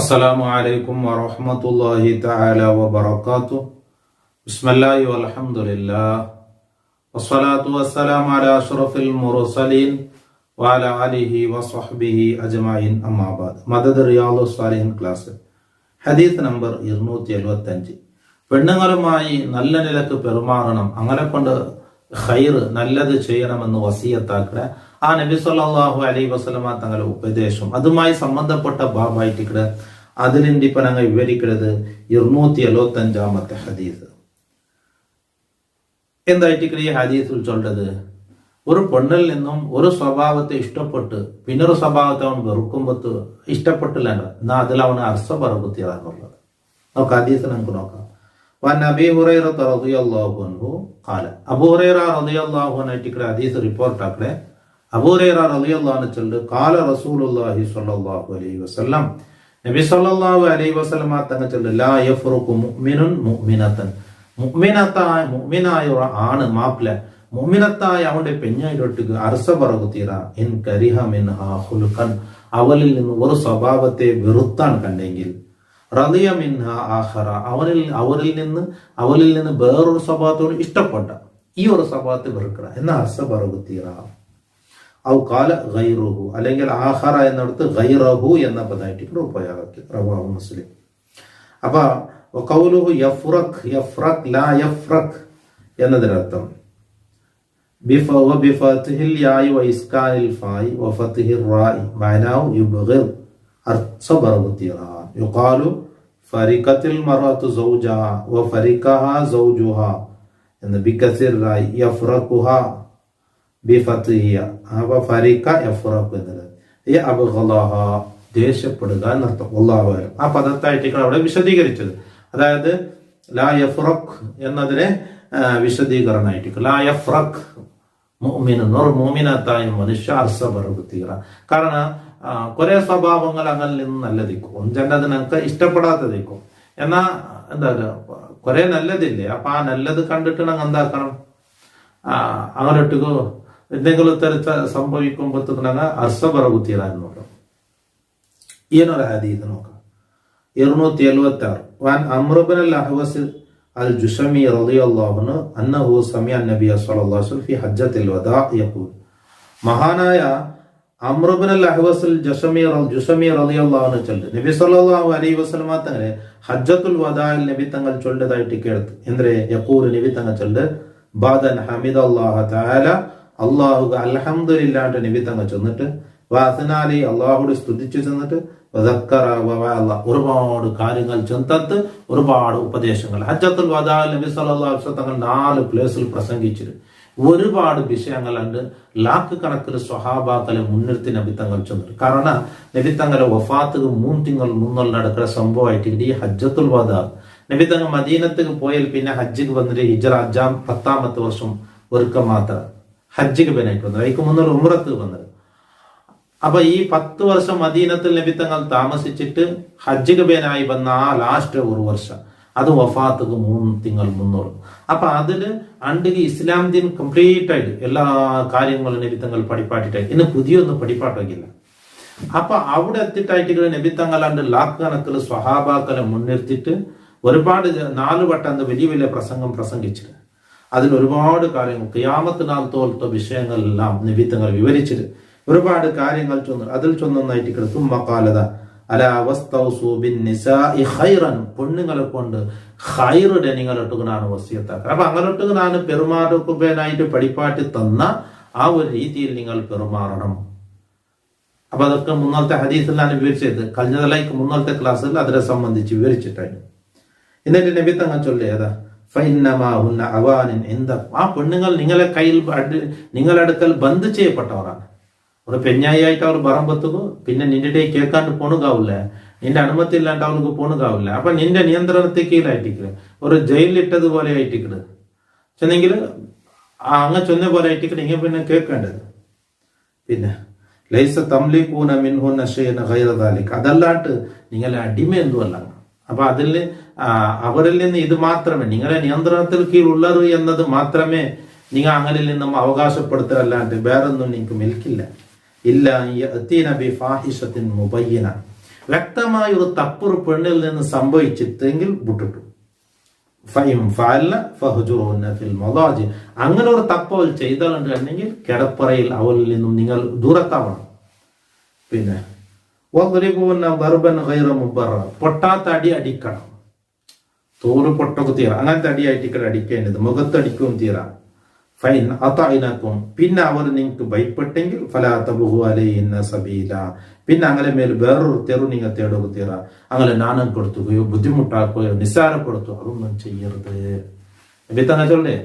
അസ്സലാമു അലൈക്കും വറഹ്മത്തുള്ളാഹി തആല വബറകാതുഹു. ബിസ്മില്ലാഹി വൽഹംദുലില്ലാഹ് വസ്സലാത്തു വസ്സലാമു അലാ അഷ്റഫിൽ മുർസലീൻ വഅലാ ആലിഹി വസ്വഹ്ബിഹി അജ്മഈൻ. അമ്മാ ബഅദ്. മദദ് റിയാദുസ് സാലിഹീൻ ക്ലാസ് ഹദീസ് നമ്പർ 275. പെണ്ണുങ്ങളുമായി നല്ല നിലക്ക് പെരുമാറണം, അങ്ങനെ കൊണ്ട് ഖൈർ നല്ലത് ചെയ്യണമെന്ന് വസിയത്താക്കുക ആ നബി സല്ലല്ലാഹു അലൈഹി വസല്ലമ തങ്ങളുടെ ഉപദേശം അതുമായി സംബന്ധപ്പെട്ട ബാബായിട്ടിക്കട് അതിലിന്റെ ഇപ്പൊ ഞങ്ങൾ വിവരിക്കുന്നത് 275 ഹദീസ്. എന്തായിട്ടിക്കട് ഈ ഹദീസിൽ ചൊല്ലത്, ഒരു പെണ്ണിൽ നിന്നും ഒരു സ്വഭാവത്തെ ഇഷ്ടപ്പെട്ട് പിന്നൊരു സ്വഭാവത്തെ അവൻ വെറുക്കുമ്പത്ത് ഇഷ്ടപ്പെട്ടില്ല എന്നാ അതിൽ അവന് അർസപറകുത്തിയാന്നുള്ളത്. നോക്കാം ഹദീസ് നമുക്ക് നോക്കാം. അബീ ഹുറൈറ റളിയല്ലാഹു അൻഹു ഖാല, അബൂ ഹുറൈറ റളിയല്ലാഹു അൻഹു ടിക്കടെ ഹദീസ് റിപ്പോർട്ട് ആക്കടെ. അബൂ ഹുറൈറ റളിയല്ലാഹു അൻഹു ചൊല്ല്, ഖാല റസൂലുള്ളാഹി സ്വല്ലല്ലാഹു അലൈഹി വസല്ലം, നബി സല്ലല്ലാഹു അലൈഹി വസല്ലം തങ്ങൾ ചൊല്ല്, ലാ യഫ്റുഖു മുഅ്മിനുൻ മുഅ്മിനതൻ, മുഅ്മിനായ ഒരു ആണ് മാപ്പിള മുഅ്മിനത്തായ അവന്റെ പെഞ്ഞായിട്ടൊട്ടുക്ക് അർസപറകുത്തീറ ഇൻ കരിഹ മിൻഹാ ഖുൽഖൻ, അവളിൽ നിന്ന് ഒരു സ്വഭാവത്തെ വെറുത്താൻ കണ്ടെങ്കിൽ, റളിയ മിൻഹ ആഖറ, അവരിൽ നിന്ന് വേറൊരു സ്വഭാവത്തോട് ഇഷ്ടപ്പെട്ട ഈ ഒരു സ്വഭാവത്തെ വെറുക്കട എന്ന അർസപറകുത്തീറ. ഔ ഖാല ഗൈറുഹു, അല്ലെങ്കിൽ ആഖറ എന്നിടത്ത് ഗൈറഹു എന്ന പദമായിട്ട് ഉപയോഗി. റവാഹു മുസ്ലിം. അപ്പൊ ഖൗലുഹു യഫ്റഖ് ലാ യഫ്റഖ് എന്നതിനർത്ഥം ബിഫത്ഹിൽ യായി വഇസ്കാനിൽ ഫായി വഫത്ഹിർ റായി മഅനാഹു യുബ്ഗിർ അർസപറകുത്തീറ. യുഖാലു ഫരിഖത്തിൽ മർഅതു സൗജഹ വഫരിഖഹ സൗജുഹ എന്ന് ബികസിർ റായി യഫ്റഖുഹ ബിഫത്ഹിയ. അപ്പൊ ഫരിഖ യഫ്റഖു എന്നത് ഈ അബ്ഗളഹ ദേഷ്യപ്പെടുക എന്നർത്ഥം. അല്ലാഹു അഅലം. ആ പദത്തായിട്ടാണ് അവിടെ വിശദീകരിച്ചത്. അതായത് ലാ യഫ്റഖ് എന്നതിനെ വിശദീകരണമായിട്ട് ലാ യഫ്റഖ് മുഅ്മിനുൻ, ഒരു മുഅ്മിനത്തായ മനുഷ്യ അർസപറകുത്തീറ. കാരണം കുറെ സ്വഭാവങ്ങൾ അങ്ങനെ നിന്ന് നല്ലതിക്കും, ചിലത് നമുക്ക് ഇഷ്ടപ്പെടാത്തതിക്കും. എന്നാ എന്താ കുറെ നല്ലതില്ലേ, അപ്പൊ ആ നല്ലത് കണ്ടിട്ട് ഞങ്ങൾ എന്താക്കണം, അങ്ങോട്ടേക്ക് എന്തെങ്കിലും തരച്ച സംഭവിക്കുമ്പോഴത്തേക്ക് അർസപറകുത്തീറ എന്ന് പറയും. ഈയൊരു ഹദീസ് നോക്കാം. 276. വൻ അംർ ഇബ്നുൽ അഹ്വസ് الجشمي رضي الله عنه أنه سمع النبي صلى الله عليه وسلم في حجة الوداع يقول, മഹാനായ അംർ ഇബ്നുൽ അഹ്വസ് ജുശമി റളിയല്ലാഹു അൻഹു ചൊല്ല്, നബി സല്ലല്ലാഹു അലൈഹി വസല്ലം തങ്ങളെ ഹജ്ജത്തുൽ വദാഇൽ നബി തങ്ങൾ ചൊല്ലതായിട്ട് കേൾത്ത്. എന്തേ യഖൂൽ, നബി തങ്ങൾ ചൊല്ല്, ബാദൻ ഹമിദല്ലാഹ തആല, അല്ലാഹു അൽഹംദുലില്ലാഹ് നബി തങ്ങൾ ചൊന്നിട്ട്, വഅസ്നാലി അല്ലാഹുവോട് സ്തുതിച്ചു ചെന്നിട്ട്, ഒരുപാട് കാര്യങ്ങൾ ചെന്തത്ത്, ഒരുപാട് ഉപദേശങ്ങൾ. ഹജ്ജത്തുൽ വദാഇൽ നബി സല്ലല്ലാഹു അലൈഹി വസല്ലം തങ്ങൾ 4 പ്ലേസിൽ പ്രസംഗിച്ചിട്ട് ഒരുപാട് വിഷയങ്ങളുണ്ട്. ലാക്ക് കണക്കിൽ സ്വഹാബാക്കളെ മുൻനിർത്തി നബി തങ്ങൾ ചെന്നിട്ട്. കാരണം നബി തങ്ങളെ വഫാത്തുക്ക് 3 തിങ്കൾ മുന്നൽ നടക്കുന്ന സംഭവമായിട്ട് ഈ ഹജ്ജത്തുൽ വദാ. നബി തങ്ങൾ മദീനത്തേക്ക് പോയാൽ പിന്നെ ഹജ്ജിക്ക് വന്നിട്ട് ഹിജ്റ 10ാമത്തെ വർഷം ഒരുക്കം മാത്രം ഹജ്ജിക്ക് ബനായിട്ട് വന്നത്. അതിക്ക് മുന്നൽ ഉംറത്ത് വന്നത്. അപ്പൊ ഈ 10 വർഷം മദീനത്തിൽ നബി തങ്ങൾ താമസിച്ചിട്ട് ഹജ്ജിക്ക് ബനായി വന്ന ആ ലാസ്റ്റ് ഒരു വർഷം അത് വഫാത്തുക്ക് 3 തിങ്കൾ മുന്നോട്ട്. അപ്പൊ അതില് അണ്ടിക്ക് ഇസ്ലാം ദീൻ കംപ്ലീറ്റ് ആയിട്ട് എല്ലാ കാര്യങ്ങളും നബി തങ്ങൾ പഠിപ്പാട്ടിട്ടായി. ഇന്ന് പുതിയൊന്നും പഠിപ്പാട്ടില്ല. അപ്പൊ അവിടെ എത്തിട്ടായിട്ട് നബി തങ്ങൾ അണ്ട് ലാക്ക് കണക്കിൽ സ്വഹാബാക്കളെ മുൻനിർത്തിയിട്ട് ഒരുപാട് 4 വട്ടം വലിയ വലിയ പ്രസംഗിച്ചിട്ട് അതിൽ ഒരുപാട് കാര്യങ്ങൾ ഖിയാമത്ത് നാൾ തോലത്തെ വിഷയങ്ങളെല്ലാം നബി തങ്ങൾ വിവരിച്ചിട്ട് ഒരുപാട് കാര്യങ്ങൾ ചൊന്നു. അതിൽ ചൊന്നായിട്ട് തുമ്മക്കാലത അലാ വസ്തൗസു ബിന്നിസാഇ ഖൈറൻ, പെണ്ണുങ്ങളെ കൊണ്ട് ഖൈറുടെ നിങ്ങളൊട്ടുകനാണ് വസിയത്താക്കുക. അപ്പൊ അങ്ങനൊട്ടുകനാണ് പെരുമാറുക്കുവാനായിട്ട് പഠിപ്പാട്ടി തന്ന ആ ഒരു രീതിയിൽ നിങ്ങൾ പെരുമാറണം. അപ്പൊ അതൊക്കെ മുന്നത്തെ ഹദീസിലാണ് വിവരിച്ചത്. കഴിഞ്ഞതലേക്ക് മുന്നത്തെ ക്ലാസ്സിൽ അതിനെ സംബന്ധിച്ച് വിവരിച്ചിട്ടായിരുന്നു. എന്നിട്ട് നബി തങ്ങൾ ചൊല്ലിയതാ, ഫഇന്നമാഹുന്ന അവാനിൻ എന്ത, ആ പെണ്ണുങ്ങൾ നിങ്ങളുടെ അടുക്കൽ ബന്ദ് ചെയ്യപ്പെട്ടവരാണ്. ഒരു പെഞ്ഞായിട്ട് അവർ പറമ്പത്തുക്കും, പിന്നെ നിന്റെ കേൾക്കാണ്ട് പോണുകാവില്ല, നിന്റെ അനുമതി ഇല്ലാണ്ട് അവർക്ക് പോണുകാവില്ല. അപ്പൊ നിന്റെ നിയന്ത്രണത്തെ കീഴിലായിട്ടിക്കല്, ഒരു ജയിലിലിട്ടതുപോലെ ആയിട്ടിക്കല് ചെന്നെങ്കിൽ അങ്ങ് ചൊന്ന പോലെ ആയിട്ടിക്കല് ഇങ്ങനെ പിന്നെ കേൾക്കേണ്ടത്. പിന്നെ ലൈസ തംലികൂന മിൻഹുന്ന ശൈഅൻ ഗൈറ ദാലിക, അതല്ലാണ്ട് നിങ്ങളെ അടിമയൊന്നുമല്ല. അപ്പൊ അതിൽ അവരിൽ നിന്ന് ഇത് മാത്രമേ നിങ്ങളെ നിയന്ത്രണത്തിൽ കീഴുള്ളത് എന്നത് മാത്രമേ നിങ്ങൾ അങ്ങനെ നിന്നും അവകാശപ്പെടുത്തലല്ലാണ്ട് വേറൊന്നും നിങ്ങൾക്ക് മിൽക്കില്ല. ഇല്ല യഅതീന ബിഫാഹിശത്തിൻ മുബയ്യന, വ്യക്തമായ ഒരു തപ്പൊരു പെണ്ണിൽ നിന്ന് സംഭവിച്ചിട്ടെങ്കിൽ വിട്ടിട്ടു. അങ്ങനെ ഒരു തപ്പ് അവൾ ചെയ്താലുണ്ടെങ്കിൽ കിടപ്പറയിൽ അവളിൽ നിന്നും നിങ്ങൾ ദൂരത്താവണം. പിന്നെ പൊട്ടാത്ത അടി അടിക്കണം. തോറ് പൊട്ടൊക്കെ തീരാ, അങ്ങനത്തെ അടിയായിട്ട് അടിക്കേണ്ടത്, മുഖത്തടിക്കും തീരാ. ഫൈൻ അതായിനാക്കും, പിന്നെ അവർ നിങ്ങൾക്ക് ഭയപ്പെട്ടെങ്കിൽ ഫലാത്തബുഹു അലൈഹിന്ന സബീല, പിന്നെ അങ്ങനെ മേൽ വേറൊരു തെരു നിങ്ങൾ തേടുക തീറ. അങ്ങനെ നാണം കൊടുത്തുകയോ ബുദ്ധിമുട്ടാക്കുകയോ നിസ്സാരപ്പെടുത്തുകയോ അതൊന്നും ചെയ്യരുത്. എബിത്തങ്ങ ചൊല്ലേ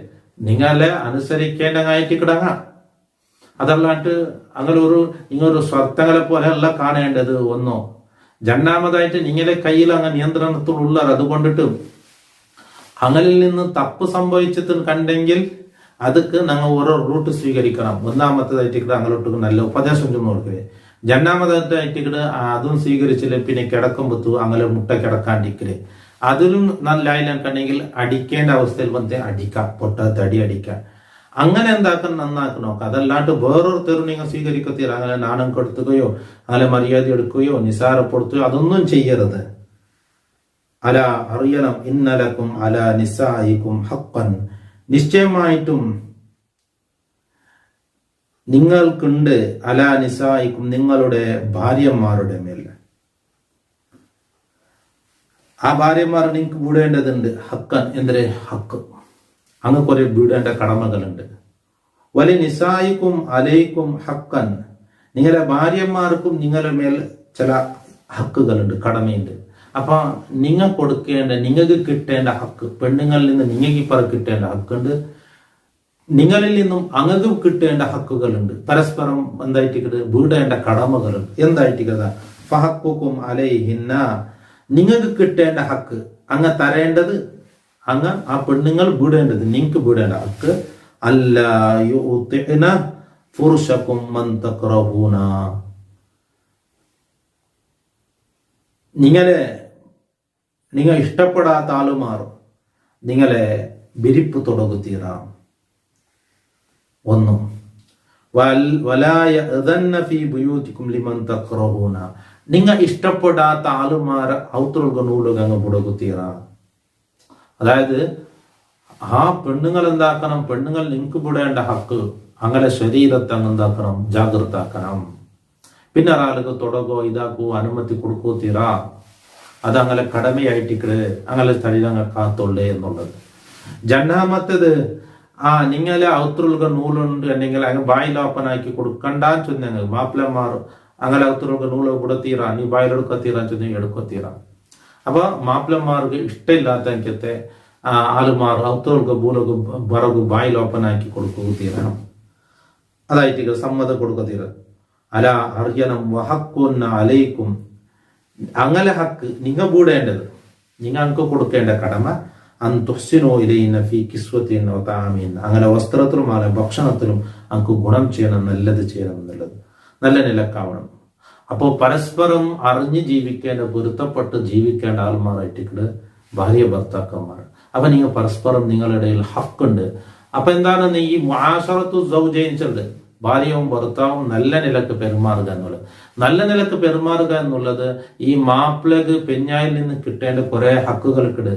നിങ്ങളെ അനുസരിക്കേണ്ട ആയിട്ടിക്കിടങ്ങ. അതല്ലാണ്ട് അങ്ങനെ നിങ്ങളൊരു സ്വർത്തങ്ങളെ പോലെ അല്ല കാണേണ്ടത്. ഒന്നോ രണ്ടാമതായിട്ട് നിങ്ങളെ കയ്യിൽ അങ്ങ് നിയന്ത്രണത്തിലുള്ളത്. അതുകൊണ്ടിട്ട് അങ്ങനെ നിന്ന് തപ്പ് സംഭവിച്ചത് കണ്ടെങ്കിൽ അതൊക്കെ ഞങ്ങൾ ഓരോ റൂട്ട് സ്വീകരിക്കണം. ഒന്നാമത്തേതായിട്ട് അങ്ങോട്ട് നല്ല ഉപദേശം ചെന്ന് കൊടുക്കേ. രണ്ടാമതായിട്ട് അതും സ്വീകരിച്ചില്ല, പിന്നെ കിടക്കുമ്പോ അങ്ങനെ മുട്ട കിടക്കാണ്ടിരിക്കല്. അതിലും നല്ല കണ്ടെങ്കിൽ അടിക്കേണ്ട അവസ്ഥയിൽ വന്ന് അടിക്കാം, പൊട്ടാത്ത അടി അടിക്കാം. അങ്ങനെ എന്താക്കാൻ നന്നാക്കി നോക്കാം. അതല്ലാണ്ട് വേറൊരു തെരു നിങ്ങൾ സ്വീകരിക്കത്തീര. അങ്ങനെ നാണം കൊടുത്തുകയോ അങ്ങനെ മര്യാദ എടുക്കുകയോ നിസാരപ്പെടുത്തുകയോ അതൊന്നും ചെയ്യരുത്. അല അറിയണം, ഇന്നലക്കും അല നിസായിക്കും ഹഖൻ, നിശ്ചയമായിട്ടും നിങ്ങൾക്കുണ്ട് അലാ നിസായിക്കും നിങ്ങളുടെ ഭാര്യമാരുടെ മേൽ. ആ ഭാര്യമാർ നിങ്ങൾക്ക് വീടേണ്ടതുണ്ട്. ഹക്കൻ എന്തൊരു ഹക്ക്, അങ്ങ് കുറെ വീടേണ്ട കടമകളുണ്ട്. വലി നിസായിക്കും അലൈക്കും ഹക്കൻ, നിങ്ങളുടെ ഭാര്യമാർക്കും നിങ്ങളുടെ മേൽ ചില ഹക്കുകളുണ്ട്, കടമയുണ്ട്. അപ്പൊ നിങ്ങൾ കൊടുക്കേണ്ട, നിങ്ങൾക്ക് കിട്ടേണ്ട ഹക്ക്, പെണ്ണുങ്ങളിൽ നിന്ന് നിങ്ങൾക്ക് ഇപ്പറ കിട്ടേണ്ട ഹക്കുണ്ട്, നിങ്ങളിൽ നിന്നും അങ്ങക്ക് കിട്ടേണ്ട ഹക്കുകളുണ്ട്. പരസ്പരം എന്തായിട്ട് വീടേണ്ട കടമകളുണ്ട്. എന്തായിട്ട് ഫഹക്കുക്കും അലൈഹിന്ന, നിങ്ങൾക്ക് കിട്ടേണ്ട ഹക്ക്, അങ്ങ് തരേണ്ടത്, അങ്ങ് ആ പെണ്ണുങ്ങൾ വീടേണ്ടത്, നിങ്ങൾക്ക് വീടേണ്ട ഹക്ക്. അല്ലാ ഫുർഷക്കും മൻ തക്റഹൂന, നിങ്ങൾ ഇഷ്ടപ്പെടാത്ത ആളുമാർ നിങ്ങളെ വിരിപ്പ് തുടങ്ങുത്തീരാം. ഒന്നും നിങ്ങൾ ഇഷ്ടപ്പെടാത്ത ആളുമാർ ഔത്തുക നൂലുക അങ്ങ് പുടകുത്തീറ. അതായത് ആ പെണ്ണുങ്ങൾ എന്താക്കണം, പെണ്ണുങ്ങൾ നിങ്ങൾക്ക് വിടേണ്ട ഹക്ക്, അങ്ങനെ ശരീരത്തെ അങ്ങ് എന്താക്കണം, ജാഗ്രതാക്കണം. പിന്നെ ഒരാൾക്ക് തുടങ്ങോ ഇതാക്കൂ അനുമതി കൊടുക്കൂ തീറ. അതങ്ങനെ കടമയായിട്ടിക്കട് അങ്ങനെ ശരീരങ്ങൾ കാത്തുള്ളേ എന്നുള്ളത്. രണ്ടാമത്തേത് നിങ്ങളെ ഔത്തുറുക നൂലുണ്ട് എന്നെങ്കിൽ അങ്ങ് ബായിലോപ്പനാക്കി കൊടുക്കണ്ടാന്ന് ചൊന്നെങ്കിൽ മാപ്പിളമാർ അങ്ങനെ ഔത്തുറുക നൂല് കൊടുത്തീറ, നീ ബായിലെടുക്കത്തീരാന്ന് ചൊന്നെങ്കിൽ എടുക്കത്തീറ. അപ്പൊ മാപ്പിളമാർക്ക് ഇഷ്ടമില്ലാത്ത എനിക്കത്തെ ആളുമാർ ഔത്തുറുക ബൂലക ബറകു ബായിലോപ്പനാക്കി കൊടുക്കുക തീര. അതായിട്ട് സമ്മതം കൊടുക്കത്തീര. അല അറിയണം വഹക്കുന്ന അലൈക്കും, അങ്ങനെ ഹക്ക് നിങ്ങൾ കൂടേണ്ടത്, നിങ്ങൾക്ക് കൊടുക്കേണ്ട കടമ അൻതുഹ്സിനു ഇലൈന ഫീ കിസ്വത്തിൻ വ തആമിൻ, അങ്ങനെ വസ്ത്രത്തിലും ഭക്ഷണത്തിലും നമുക്ക് ഗുണം ചെയ്യണം, നല്ലത് ചെയ്യണം എന്നുള്ളത്, നല്ല നിലക്കാവണം. അപ്പോൾ പരസ്പരം അറിഞ്ഞ് ജീവിക്കേണ്ട, പൊരുത്തപ്പെട്ട് ജീവിക്കേണ്ട ആൾമാരായിട്ട് ഭാര്യ ഭർത്താക്കന്മാർ. അപ്പൊ നിങ്ങൾ പരസ്പരം നിങ്ങളുടെ ഇടയിൽ ഹക്കുണ്ട്. അപ്പൊ എന്താണ് ഈ മുആശറത്തു സൗജൈൻസുണ്ട്, ഭാര്യയും ഭർത്താവും നല്ല നിലക്ക് പെരുമാറുക എന്നുള്ളത്. നല്ല നിലക്ക് പെരുമാറുക എന്നുള്ളത് ഈ മാപ്പിളക്ക് പെഞ്ഞായിൽ നിന്ന് കിട്ടേണ്ട കുറെ ഹക്കുകൾക്കിട്,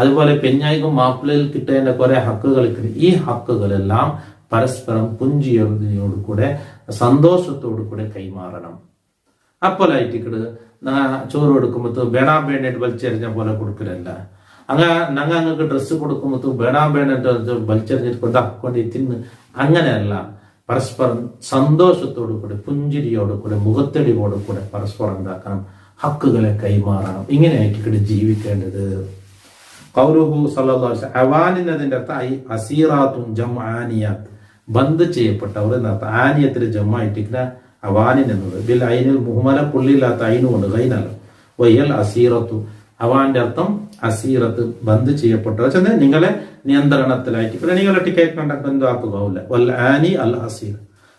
അതുപോലെ പെഞ്ഞായിക്കും മാപ്പിളയിൽ കിട്ടേണ്ട കുറെ ഹക്കുകൾക്കിട്. ഈ ഹക്കുകളെല്ലാം പരസ്പരം പുഞ്ചിയോട് കൂടെ സന്തോഷത്തോടു കൂടെ കൈമാറണം. അപ്പോലായിട്ടിക്കട് ചോറ് കൊടുക്കുമ്പോൾ വേണാ വേണ്ടിട്ട് വലിച്ചെറിഞ്ഞ പോലെ കൊടുക്കലല്ല. ഞങ്ങൾക്ക് ഡ്രസ്സ് കൊടുക്കുമ്പോൾ വേണാ വേണ്ടിട്ട് വലിച്ചെറിഞ്ഞിട്ട് കൊണ്ട് തിന്ന്, അങ്ങനെയല്ല. പരസ്പരം സന്തോഷത്തോടു കൂടെ പുഞ്ചിരിയോടു കൂടെ മുഖത്തെളിവോടു കൂടെ പരസ്പരം എന്താക്കണം, ഹക്കുകളെ കൈമാറണം. ഇങ്ങനെയായിട്ട് ജീവിക്കേണ്ടത്. ഖൗലുഹു സല്ലല്ലാഹു അലൈഹി വസല്ലം, അവാനിന്നതിന്റെ അർത്ഥം അസീറാത്തും ജംആനിയാത്ത്, ബന്ദ് ചെയ്യപ്പെട്ടവർ എന്നർത്ഥം. ആനിയത്തിൽ ജമ്മായിട്ടിരിക്കുന്ന അവാനിൻ എന്നത് ബിൽ ഐനിൽ മുഹ്മല, പുള്ളിയില്ലാത്ത ഐനുകൊണ്ട് ഗൈനല്ല. വയ്യൽ അസീറത്തു, അവാന്റെ അർത്ഥം അസീറത്ത്, ബന്ദ് ചെയ്യപ്പെട്ടവർ, ചെന്നാൽ നിങ്ങളെ നിയന്ത്രണത്തിലായിട്ട് നിങ്ങളെ ടിക്കറ്റ് കണ്ട ബന്ധുവാക്കുകയില്ല. വൽ ആനി അൽ അസീർ.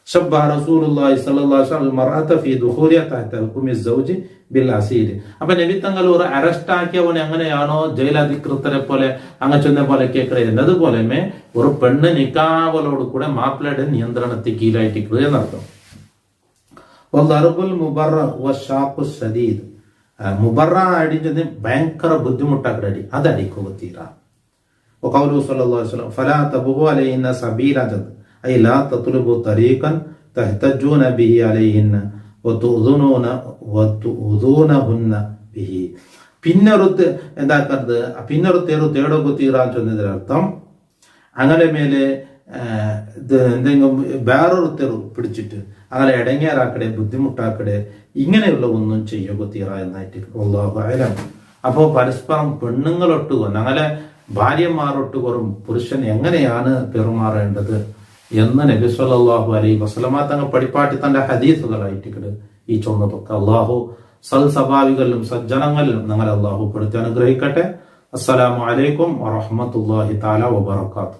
ശബ്ബഹ റസൂലുള്ളാഹി സ്വല്ലല്ലാഹു അലൈഹി വസല്ലം മർഅത ഫീ ദുഖൂരിഹ തഹത ഹുക്മി സൗജി ബിൽ അസീർ. അപ്പൊ നബി തങ്ങൾ ഒരു അറസ്റ്റ് ആക്കിയവനെ എങ്ങനെയാണോ ജയിലധികൃതരെ പോലെ അങ്ങ് ചെന്ന പോലെ കേൾക്കുന്നത്, അതുപോലെ ഒരു പെണ്ണ് നിക്കാവലോട് കൂടെ മാപ്പിളയുടെ നിയന്ത്രണത്തിൽ കീഴായിട്ട് എന്നർത്ഥം. വദർബുൽ മുബറ വശാഖു ശദീദ്, മുബറ അടിച്ചത് ഭയങ്കര ബുദ്ധിമുട്ടാക്കടി അതടിക്കുക തീരാ. وقوله صلى الله عليه وسلم فلا تبغوا عليهن سبيلا جد أي لا تطلبوا طريقا تحتجون به عليهن وتؤذونهن به. പിന്നൊരുത്ത് എന്താക്കരുത്, പിന്നൊരു തേടൊക്കെ തീരാൻ ചെന്നതിന്റെ അർത്ഥം അങ്ങനെ മേലെ ഇത് എന്തെങ്കിലും വേറൊരു തെറു പിടിച്ചിട്ട് അങ്ങനെ ഇടങ്ങേറാക്കടെ ബുദ്ധിമുട്ടാക്കടെ ഇങ്ങനെയുള്ള ഒന്നും ചെയ്യുക തീറ എന്നായിട്ട് അല്ലാഹു അഅലം. അപ്പോ പരസ്പരം പെണ്ണുങ്ങളൊട്ടുക അങ്ങനെ ഭാര്യമാരൊട്ടുകൊറും പുരുഷൻ എങ്ങനെയാണ് പെരുമാറേണ്ടത് എന്ന് നബി സല്ലല്ലാഹു അലൈഹി വസല്ലമ തങ്ങൾ പഠിപ്പാട്ടി തന്റെ ഹദീസുകളായിട്ട് ഈ ചൊന്നതൊക്കെ അള്ളാഹു സൽസ്വഭാവികളിലും സജ്ജനങ്ങളിലും ഞങ്ങൾ അള്ളാഹു പെടുത്തി അനുഗ്രഹിക്കട്ടെ. അസ്സലാമു അലൈക്കും വറഹ്മത്തുള്ളാഹി തആല വബറകാതുഹു.